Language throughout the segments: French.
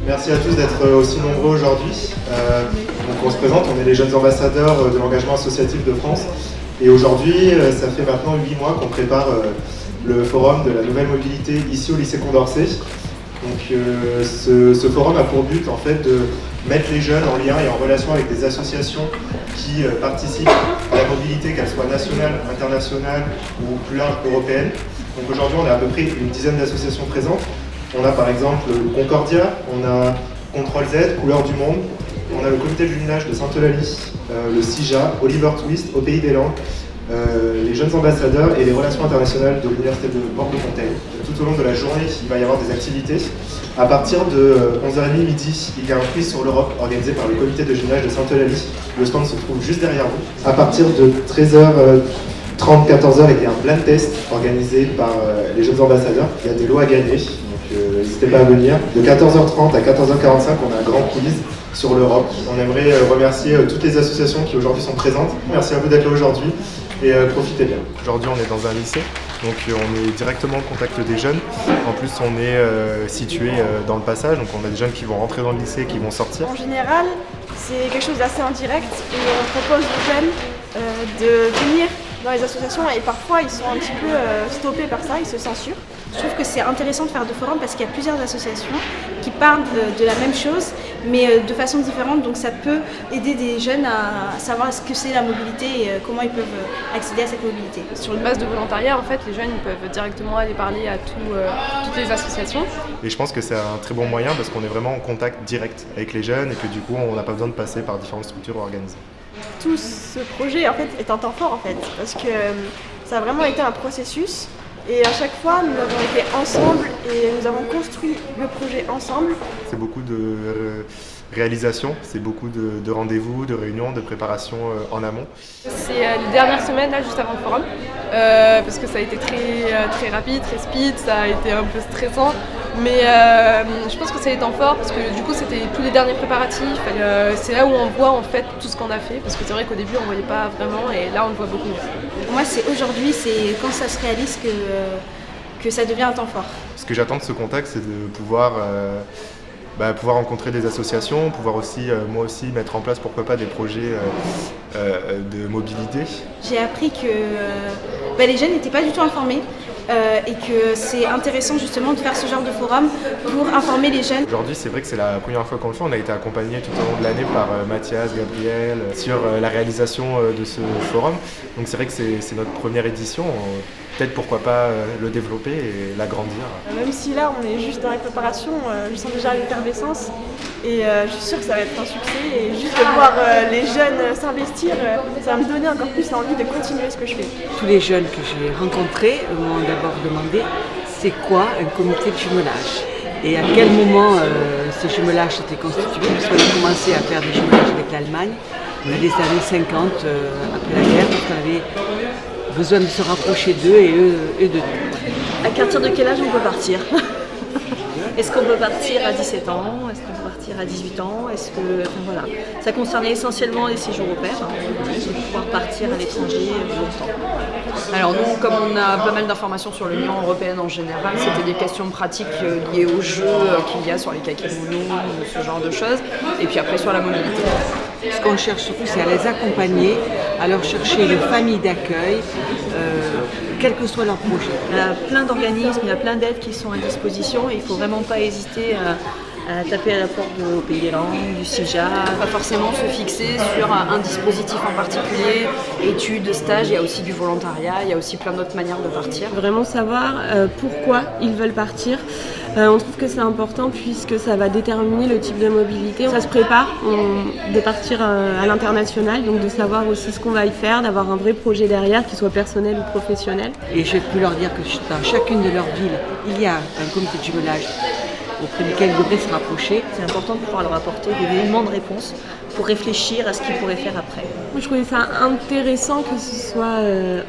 Merci à tous d'être aussi nombreux aujourd'hui. Donc on se présente, on est les jeunes ambassadeurs de l'engagement associatif de France. Et aujourd'hui, ça fait maintenant 8 mois qu'on prépare le forum de la nouvelle mobilité ici au lycée Condorcet. Donc ce forum a pour but en fait de mettre les jeunes en lien et en relation avec des associations qui participent à la mobilité, qu'elle soit nationale, internationale ou plus large européenne. Donc aujourd'hui, on a à peu près une dizaine d'associations présentes. On a par exemple le Concordia, on a Contrôle Z, Couleur du Monde, on a le comité de jumelage de Sainte-Eulalie, le CIJA, Oliver Twist, au Pays des Langues, les jeunes ambassadeurs et les relations internationales de l'Université de Bordeaux-Montaigne. Tout au long de la journée, il va y avoir des activités. À partir de 11h30 midi, il y a un quiz sur l'Europe organisé par le comité de jumelage de Sainte-Eulalie. Le stand se trouve juste derrière vous. À partir de 13h30, 14h, il y a un blind test organisé par les jeunes ambassadeurs. Il y a des lots à gagner. N'hésitez pas à venir. De 14h30 à 14h45, on a un grand quiz sur l'Europe. On aimerait remercier toutes les associations qui aujourd'hui sont présentes. Merci à vous d'être là aujourd'hui et profitez bien. Aujourd'hui, on est dans un lycée, donc on est directement au contact des jeunes. En plus, on est situé dans le passage, donc on a des jeunes qui vont rentrer dans le lycée et qui vont sortir. En général, c'est quelque chose d'assez indirect et on propose aux jeunes de venir dans les associations et parfois ils sont un petit peu stoppés par ça, ils se censurent. Je trouve que c'est intéressant de faire de forums parce qu'il y a plusieurs associations qui parlent de la même chose mais de façon différente, donc ça peut aider des jeunes à savoir ce que c'est la mobilité et comment ils peuvent accéder à cette mobilité. Sur une base de volontariat, en fait, les jeunes ils peuvent directement aller parler à toutes les associations. Et je pense que c'est un très bon moyen parce qu'on est vraiment en contact direct avec les jeunes et que du coup on n'a pas besoin de passer par différentes structures organisées. Tout ce projet en fait est un temps fort en fait parce que ça a vraiment été un processus et à chaque fois nous avons été ensemble et nous avons construit le projet ensemble. C'est beaucoup de réalisations, c'est beaucoup de rendez-vous, de réunions, de préparation en amont. C'est les dernières semaines là juste avant le forum parce que ça a été très rapide, très speed, ça a été un peu stressant. Mais je pense que c'est les temps forts parce que du coup c'était tous les derniers préparatifs. C'est là où on voit en fait tout ce qu'on a fait parce que c'est vrai qu'au début on voyait pas vraiment et là on le voit beaucoup. Pour moi c'est aujourd'hui, c'est quand ça se réalise que ça devient un temps fort. Ce que j'attends de ce contact, c'est de pouvoir rencontrer des associations, pouvoir aussi, moi aussi, mettre en place, pourquoi pas, des projets de mobilité. J'ai appris que les jeunes n'étaient pas du tout informés et que c'est intéressant justement de faire ce genre de forum pour informer les jeunes. Aujourd'hui, c'est vrai que c'est la première fois qu'on le fait. On a été accompagnés tout au long de l'année par Mathias, Gabriel, sur la réalisation de ce forum. Donc c'est vrai que c'est notre première édition. Peut-être pourquoi pas le développer et l'agrandir. Même si là on est juste dans la préparation, je sens déjà l'effervescence et je suis sûre que ça va être un succès et juste de voir les jeunes s'investir, ça va me donner encore plus envie de continuer ce que je fais. Tous les jeunes que j'ai rencontrés m'ont d'abord demandé c'est quoi un comité de jumelage et à quel moment ce jumelage s'était constitué, parce qu'on a commencé à faire des jumelages avec l'Allemagne dans les années 50 après la guerre, parce qu'on avait besoin de se rapprocher d'eux et eux de nous. À partir de quel âge on peut partir? Est-ce qu'on peut partir à 17 ans? Est-ce qu'on peut partir à 18 ans? Voilà. Ça concernait essentiellement les séjours au pair, de pouvoir partir à l'étranger longtemps. Alors nous, comme on a pas mal d'informations sur l'Union européenne en général, c'était des questions pratiques liées aux jeux qu'il y a sur les kakémonos, ce genre de choses, et puis après sur la mobilité. Ce qu'on cherche surtout, c'est à les accompagner, à leur chercher une famille d'accueil, quel que soit leur projet. Il y a plein d'organismes, il y a plein d'aides qui sont à disposition et il ne faut vraiment pas hésiter à taper à la porte au Pays des Langues, du CIJA. Pas forcément se fixer sur un dispositif en particulier, études, stages, il y a aussi du volontariat, il y a aussi plein d'autres manières de partir. Vraiment savoir pourquoi ils veulent partir. On trouve que c'est important puisque ça va déterminer le type de mobilité. Ça se prépare de partir à l'international, donc de savoir aussi ce qu'on va y faire, d'avoir un vrai projet derrière, qu'il soit personnel ou professionnel. Et je peux leur dire que dans chacune de leurs villes, il y a un comité de jumelage auprès duquel ils devraient se rapprocher. C'est important de pouvoir leur apporter des éléments de réponse pour réfléchir à ce qu'ils pourraient faire après. Je trouvais ça intéressant que ce soit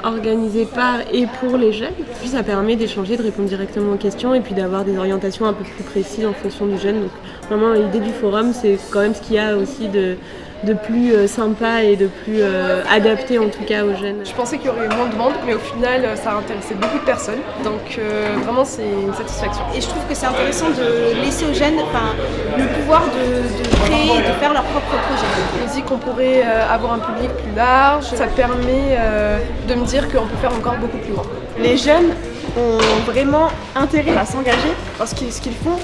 organisé par et pour les jeunes. Puis ça permet d'échanger, de répondre directement aux questions et puis d'avoir des orientations un peu plus précises en fonction du jeune. Donc vraiment l'idée du forum, c'est quand même ce qu'il y a aussi de de plus sympa et de plus adapté en tout cas aux jeunes. Je pensais qu'il y aurait moins de monde, mais au final, ça a intéressé beaucoup de personnes. Donc vraiment, c'est une satisfaction. Et je trouve que c'est intéressant de laisser aux jeunes le pouvoir de créer et de faire leur propre projet. Je me dis qu'on pourrait avoir un public plus large. Ça permet de me dire qu'on peut faire encore beaucoup plus grand. Les jeunes ont vraiment intérêt à s'engager parce que ce qu'ils font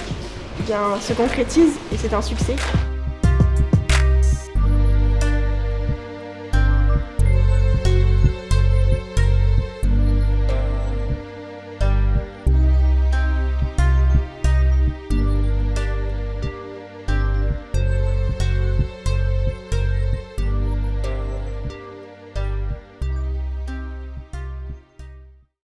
se concrétise et c'est un succès.